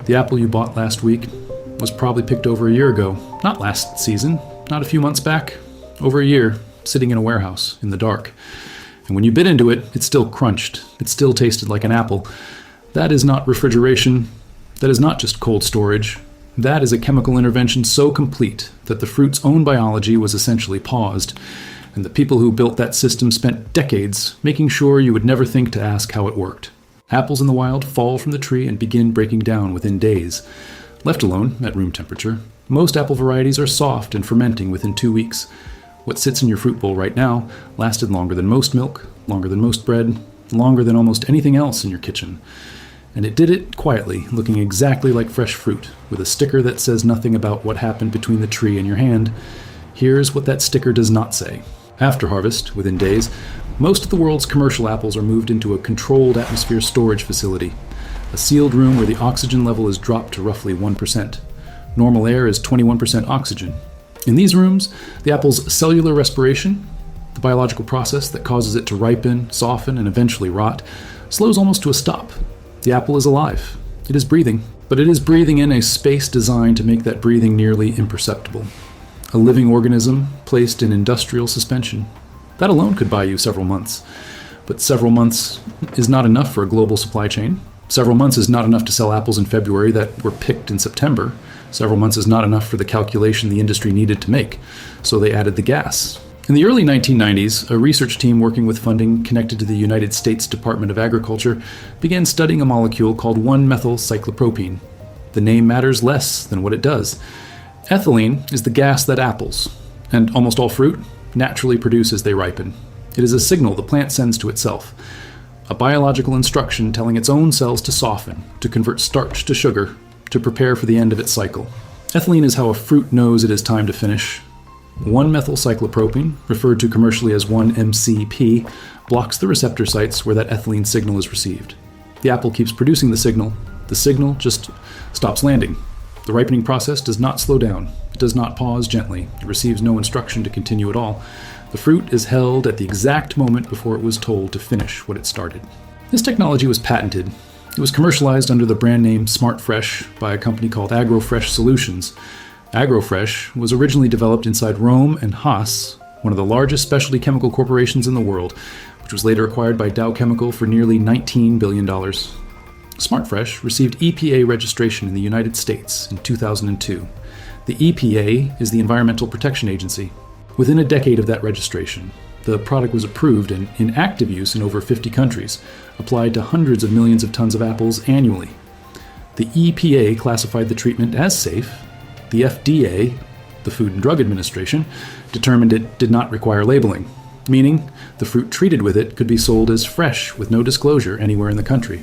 The apple you bought last week was probably picked over a year ago. Not last season, not a few months back. Over a year, sitting in a warehouse in the dark. And when you bit into it, it still crunched. It still tasted like an apple. That is not refrigeration. That is not just cold storage. That is a chemical intervention so complete that the fruit's own biology was essentially paused. And the people who built that system spent decades making sure you would never think to ask how it worked. Apples in the wild fall from the tree and begin breaking down within days. Left alone, at room temperature, most apple varieties are soft and fermenting within 2 weeks. What sits in your fruit bowl right now lasted longer than most milk, longer than most bread, longer than almost anything else in your kitchen. And it did it quietly, looking exactly like fresh fruit, with a sticker that says nothing about what happened between the tree and your hand. Here's what that sticker does not say. After harvest, within days, most of the world's commercial apples are moved into a controlled atmosphere storage facility, a sealed room where the oxygen level is dropped to roughly 1%. Normal air is 21% oxygen. In these rooms, the apple's cellular respiration, the biological process that causes it to ripen, soften, and eventually rot, slows almost to a stop. The apple is alive. It is breathing, but it is breathing in a space designed to make that breathing nearly imperceptible. A living organism placed in industrial suspension. That alone could buy you several months. But several months is not enough for a global supply chain. Several months is not enough to sell apples in February that were picked in September. Several months is not enough for the calculation the industry needed to make. So they added the gas. In the early 1990s, a research team working with funding connected to the United States Department of Agriculture began studying a molecule called 1-methylcyclopropene. The name matters less than what it does. Ethylene is the gas that apples, and almost all fruit, naturally produce as they ripen. It is a signal the plant sends to itself, a biological instruction telling its own cells to soften, to convert starch to sugar, to prepare for the end of its cycle. Ethylene is how a fruit knows it is time to finish. 1-methylcyclopropene, referred to commercially as 1-MCP, blocks the receptor sites where that ethylene signal is received. The apple keeps producing the signal just stops landing. The ripening process does not slow down. It does not pause gently. It receives no instruction to continue at all. The fruit is held at the exact moment before it was told to finish what it started. This technology was patented. It was commercialized under the brand name SmartFresh by a company called AgroFresh Solutions. AgroFresh was originally developed inside Rohm and Haas, one of the largest specialty chemical corporations in the world, which was later acquired by Dow Chemical for nearly $19 billion. SmartFresh received EPA registration in the United States in 2002. The EPA is the Environmental Protection Agency. Within a decade of that registration, the product was approved and in active use in over 50 countries, applied to hundreds of millions of tons of apples annually. The EPA classified the treatment as safe. The FDA, the Food and Drug Administration, determined it did not require labeling, meaning the fruit treated with it could be sold as fresh with no disclosure anywhere in the country.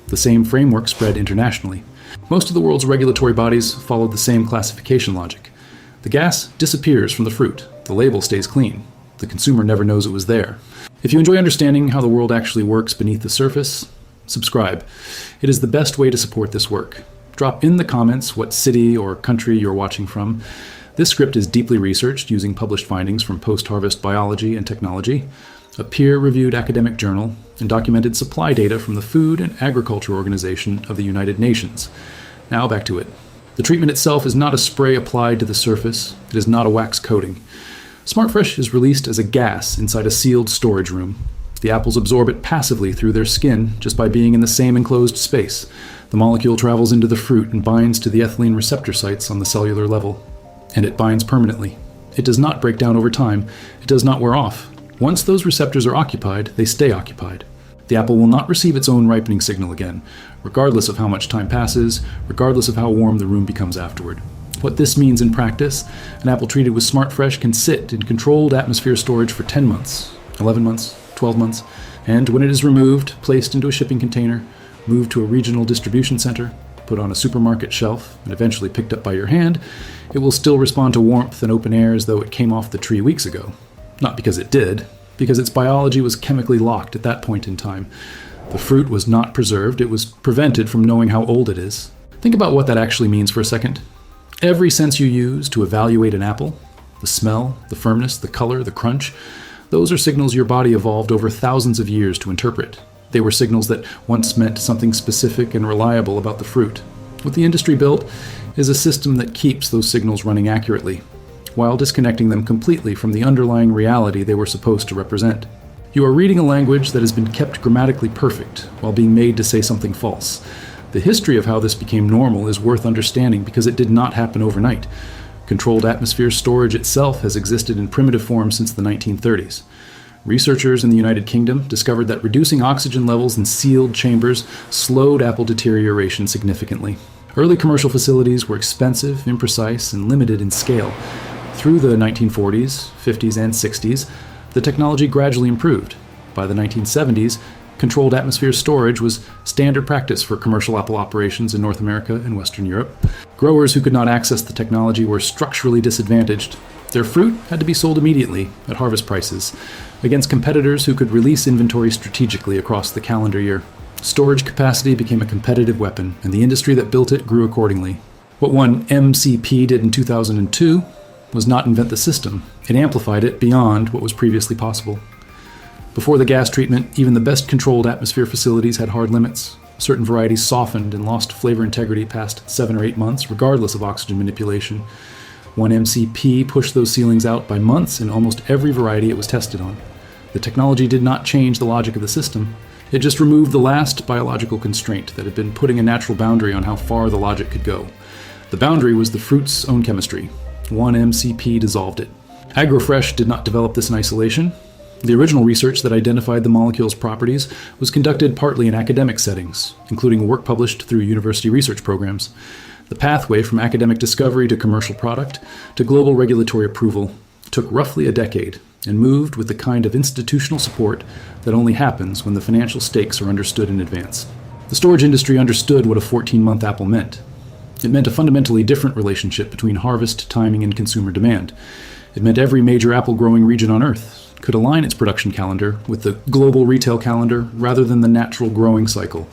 The same framework spread internationally. Most of the world's regulatory bodies followed the same classification logic. The gas disappears from the fruit. The label stays clean. The consumer never knows it was there. If you enjoy understanding how the world actually works beneath the surface, subscribe. It is the best way to support this work. Drop in the comments what city or country you're watching from. This script is deeply researched using published findings from Post-Harvest Biology and Technology, a peer-reviewed academic journal, and documented supply data from the Food and Agriculture Organization of the United Nations. Now back to it. The treatment itself is not a spray applied to the surface. It is not a wax coating. SmartFresh is released as a gas inside a sealed storage room. The apples absorb it passively through their skin just by being in the same enclosed space. The molecule travels into the fruit and binds to the ethylene receptor sites on the cellular level. And it binds permanently. It does not break down over time. It does not wear off. Once those receptors are occupied, they stay occupied. The apple will not receive its own ripening signal again, regardless of how much time passes, regardless of how warm the room becomes afterward. What this means in practice, an apple treated with SmartFresh can sit in controlled atmosphere storage for 10 months, 11 months, 12 months, and when it is removed, placed into a shipping container, moved to a regional distribution center, put on a supermarket shelf, and eventually picked up by your hand, it will still respond to warmth and open air as though it came off the tree weeks ago. Not because it did, because its biology was chemically locked at that point in time. The fruit was not preserved, it was prevented from knowing how old it is. Think about what that actually means for a second. Every sense you use to evaluate an apple, the smell, the firmness, the color, the crunch, those are signals your body evolved over thousands of years to interpret. They were signals that once meant something specific and reliable about the fruit. What the industry built is a system that keeps those signals running accurately, while disconnecting them completely from the underlying reality they were supposed to represent. You are reading a language that has been kept grammatically perfect while being made to say something false. The history of how this became normal is worth understanding because it did not happen overnight. Controlled atmosphere storage itself has existed in primitive form since the 1930s. Researchers in the United Kingdom discovered that reducing oxygen levels in sealed chambers slowed apple deterioration significantly. Early commercial facilities were expensive, imprecise, and limited in scale. Through the 1940s, 50s, and 60s, the technology gradually improved. By the 1970s, controlled atmosphere storage was standard practice for commercial apple operations in North America and Western Europe. Growers who could not access the technology were structurally disadvantaged. Their fruit had to be sold immediately at harvest prices against competitors who could release inventory strategically across the calendar year. Storage capacity became a competitive weapon, and the industry that built it grew accordingly. What one MCP did in 2002 was not invent the system. It amplified it beyond what was previously possible. Before the gas treatment, even the best controlled atmosphere facilities had hard limits. Certain varieties softened and lost flavor integrity past 7 or 8 months, regardless of oxygen manipulation. One MCP pushed those ceilings out by months in almost every variety it was tested on. The technology did not change the logic of the system. It just removed the last biological constraint that had been putting a natural boundary on how far the logic could go. The boundary was the fruit's own chemistry. One MCP dissolved it. AgroFresh did not develop this in isolation. The original research that identified the molecule's properties was conducted partly in academic settings, including work published through university research programs. The pathway from academic discovery to commercial product to global regulatory approval took roughly a decade and moved with the kind of institutional support that only happens when the financial stakes are understood in advance. The storage industry understood what a 14-month apple meant. It meant a fundamentally different relationship between harvest, timing, and consumer demand. It meant every major apple-growing region on Earth could align its production calendar with the global retail calendar rather than the natural growing cycle.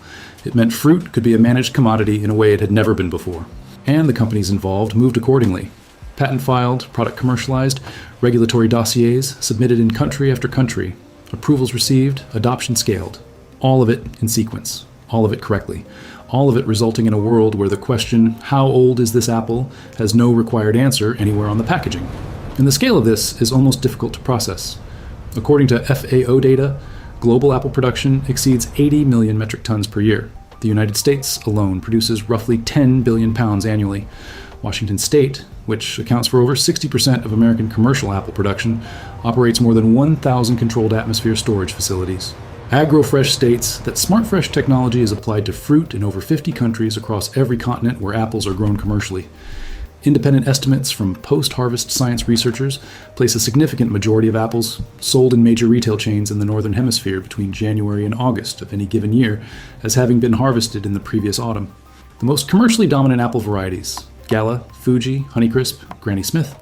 It meant fruit could be a managed commodity in a way it had never been before. And the companies involved moved accordingly. Patent filed, product commercialized, regulatory dossiers submitted in country after country, approvals received, adoption scaled. All of it in sequence, all of it correctly, all of it resulting in a world where the question, how old is this apple, has no required answer anywhere on the packaging. And the scale of this is almost difficult to process. According to FAO data, global apple production exceeds 80 million metric tons per year. The United States alone produces roughly 10 billion pounds annually. Washington State, which accounts for over 60% of American commercial apple production, operates more than 1,000 controlled atmosphere storage facilities. AgroFresh states that SmartFresh technology is applied to fruit in over 50 countries across every continent where apples are grown commercially. Independent estimates from post-harvest science researchers place a significant majority of apples sold in major retail chains in the Northern Hemisphere between January and August of any given year as having been harvested in the previous autumn. The most commercially dominant apple varieties, Gala, Fuji, Honeycrisp, Granny Smith,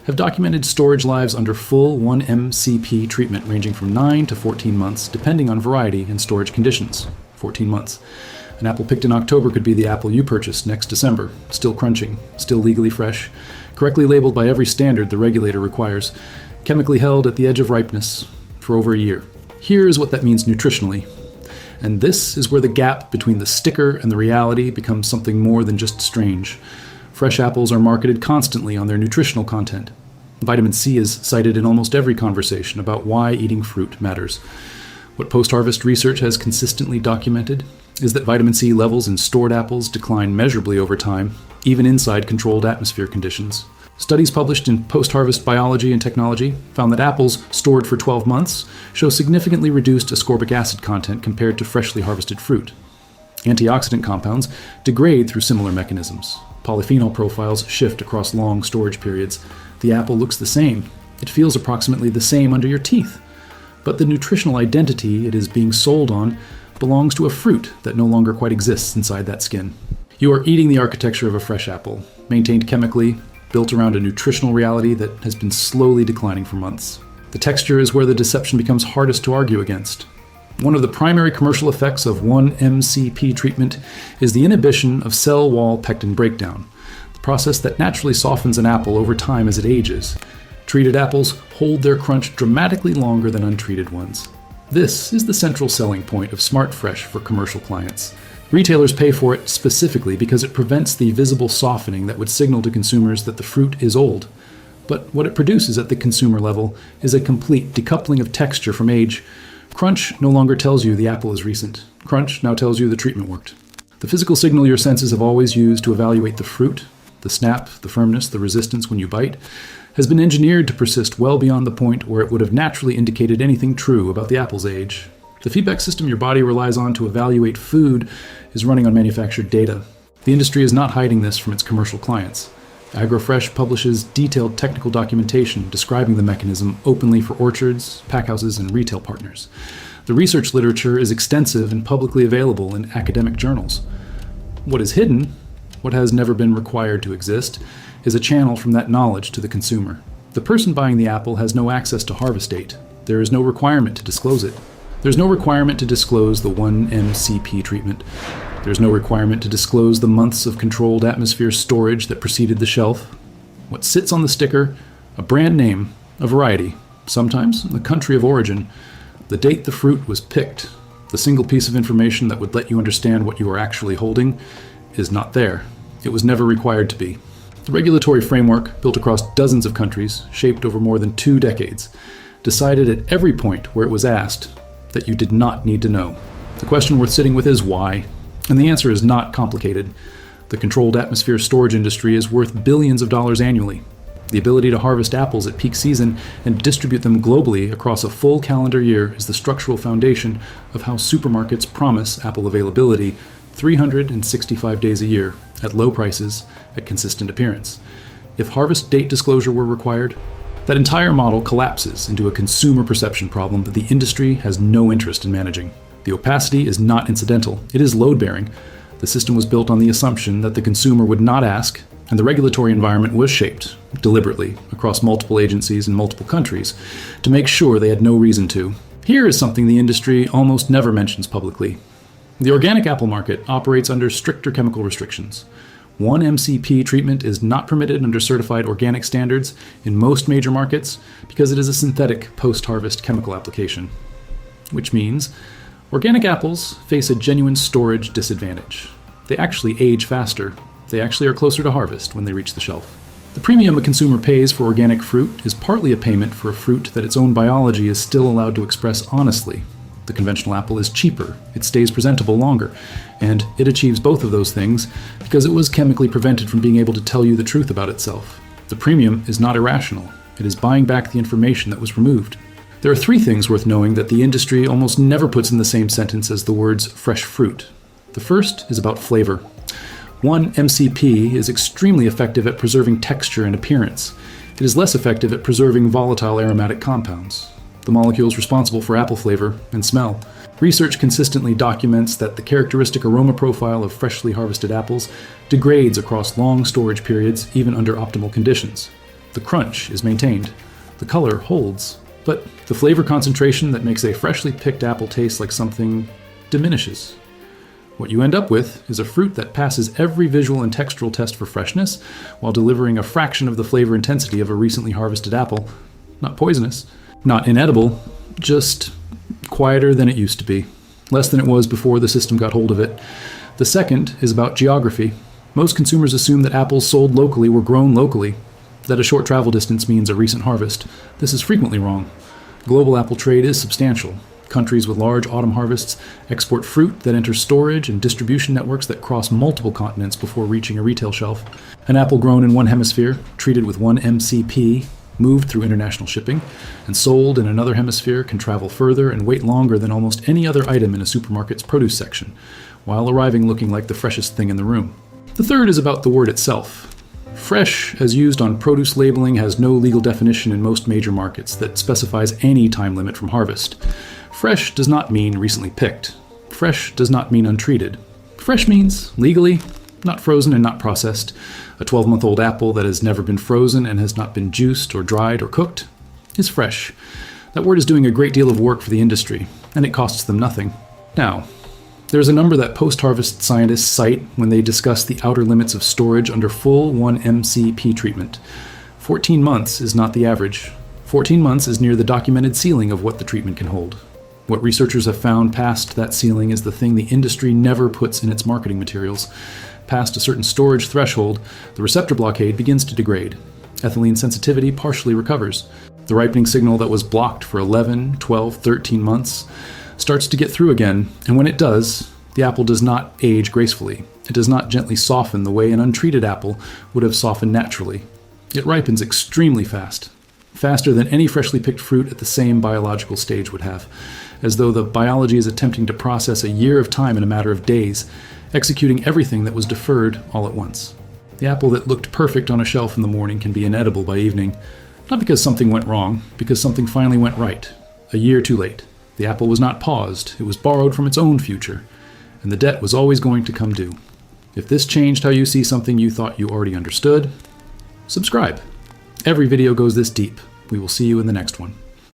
have documented storage lives under full 1-MCP treatment ranging from 9 to 14 months, depending on variety and storage conditions. 14 months. An apple picked in October could be the apple you purchased next December, still crunching, still legally fresh, correctly labeled by every standard the regulator requires, chemically held at the edge of ripeness for over a year. Here is what that means nutritionally. And this is where the gap between the sticker and the reality becomes something more than just strange. Fresh apples are marketed constantly on their nutritional content. Vitamin C is cited in almost every conversation about why eating fruit matters. What post-harvest research has consistently documented is that vitamin C levels in stored apples decline measurably over time, even inside controlled atmosphere conditions. Studies published in Post-Harvest Biology and Technology found that apples stored for 12 months show significantly reduced ascorbic acid content compared to freshly harvested fruit. Antioxidant compounds degrade through similar mechanisms. Polyphenol profiles shift across long storage periods. The apple looks the same. It feels approximately the same under your teeth. But the nutritional identity it is being sold on belongs to a fruit that no longer quite exists inside that skin. You are eating the architecture of a fresh apple, maintained chemically, built around a nutritional reality that has been slowly declining for months. The texture is where the deception becomes hardest to argue against. One of the primary commercial effects of 1-MCP treatment is the inhibition of cell wall pectin breakdown, the process that naturally softens an apple over time as it ages. Treated apples hold their crunch dramatically longer than untreated ones. This is the central selling point of SmartFresh for commercial clients. Retailers pay for it specifically because it prevents the visible softening that would signal to consumers that the fruit is old. But what it produces at the consumer level is a complete decoupling of texture from age. Crunch no longer tells you the apple is recent. Crunch now tells you the treatment worked. The physical signal your senses have always used to evaluate the fruit, the snap, the firmness, the resistance when you bite, has been engineered to persist well beyond the point where it would have naturally indicated anything true about the apple's age. The feedback system your body relies on to evaluate food is running on manufactured data. The industry is not hiding this from its commercial clients. AgroFresh publishes detailed technical documentation describing the mechanism openly for orchards, packhouses, and retail partners. The research literature is extensive and publicly available in academic journals. What is hidden, what has never been required to exist, is a channel from that knowledge to the consumer. The person buying the apple has no access to harvest date. There is no requirement to disclose it. There's no requirement to disclose the 1-MCP treatment. There's no requirement to disclose the months of controlled atmosphere storage that preceded the shelf. What sits on the sticker, a brand name, a variety, sometimes the country of origin, the date the fruit was picked, the single piece of information that would let you understand what you are actually holding, is not there. It was never required to be. The regulatory framework, built across dozens of countries, shaped over more than 2 decades, decided at every point where it was asked that you did not need to know. The question worth sitting with is why? And the answer is not complicated. The controlled atmosphere storage industry is worth billions of dollars annually. The ability to harvest apples at peak season and distribute them globally across a full calendar year is the structural foundation of how supermarkets promise apple availability 365 days a year, at low prices, at consistent appearance. If harvest date disclosure were required, that entire model collapses into a consumer perception problem that the industry has no interest in managing. The opacity is not incidental, it is load-bearing. The system was built on the assumption that the consumer would not ask, and the regulatory environment was shaped, deliberately, across multiple agencies in multiple countries, to make sure they had no reason to. Here is something the industry almost never mentions publicly. The organic apple market operates under stricter chemical restrictions. 1-MCP treatment is not permitted under certified organic standards in most major markets because it is a synthetic post-harvest chemical application. Which means organic apples face a genuine storage disadvantage. They actually age faster. They actually are closer to harvest when they reach the shelf. The premium a consumer pays for organic fruit is partly a payment for a fruit that its own biology is still allowed to express honestly. The conventional apple is cheaper, it stays presentable longer, and it achieves both of those things because it was chemically prevented from being able to tell you the truth about itself. The premium is not irrational. It is buying back the information that was removed. There are 3 things worth knowing that the industry almost never puts in the same sentence as the words fresh fruit. The first is about flavor. 1-MCP is extremely effective at preserving texture and appearance. It is less effective at preserving volatile aromatic compounds, the molecules responsible for apple flavor and smell. Research consistently documents that the characteristic aroma profile of freshly harvested apples degrades across long storage periods, even under optimal conditions. The crunch is maintained. The color holds. But the flavor concentration that makes a freshly picked apple taste like something diminishes. What you end up with is a fruit that passes every visual and textural test for freshness while delivering a fraction of the flavor intensity of a recently harvested apple. Not poisonous, not inedible, just quieter than it used to be. Less than it was before the system got hold of it. The second is about geography. Most consumers assume that apples sold locally were grown locally, that a short travel distance means a recent harvest. This is frequently wrong. Global apple trade is substantial. Countries with large autumn harvests export fruit that enters storage and distribution networks that cross multiple continents before reaching a retail shelf. An apple grown in one hemisphere, treated with 1-MCP, moved through international shipping, and sold in another hemisphere can travel further and wait longer than almost any other item in a supermarket's produce section, while arriving looking like the freshest thing in the room. The third is about the word itself. Fresh, as used on produce labeling, has no legal definition in most major markets that specifies any time limit from harvest. Fresh does not mean recently picked. Fresh does not mean untreated. Fresh means, legally, not frozen and not processed. A 12-month-old apple that has never been frozen and has not been juiced or dried or cooked is fresh. That word is doing a great deal of work for the industry, and it costs them nothing. Now, there's a number that post-harvest scientists cite when they discuss the outer limits of storage under full 1-MCP treatment. 14 months is not the average. 14 months is near the documented ceiling of what the treatment can hold. What researchers have found past that ceiling is the thing the industry never puts in its marketing materials. Past a certain storage threshold, the receptor blockade begins to degrade. Ethylene sensitivity partially recovers. The ripening signal that was blocked for 11, 12, 13 months starts to get through again, and when it does, the apple does not age gracefully. It does not gently soften the way an untreated apple would have softened naturally. It ripens extremely fast, faster than any freshly picked fruit at the same biological stage would have, as though the biology is attempting to process a year of time in a matter of days, executing everything that was deferred all at once. The apple that looked perfect on a shelf in the morning can be inedible by evening, not because something went wrong, because something finally went right, a year too late. The apple was not paused, it was borrowed from its own future, and the debt was always going to come due. If this changed how you see something you thought you already understood, subscribe. Every video goes this deep. We will see you in the next one.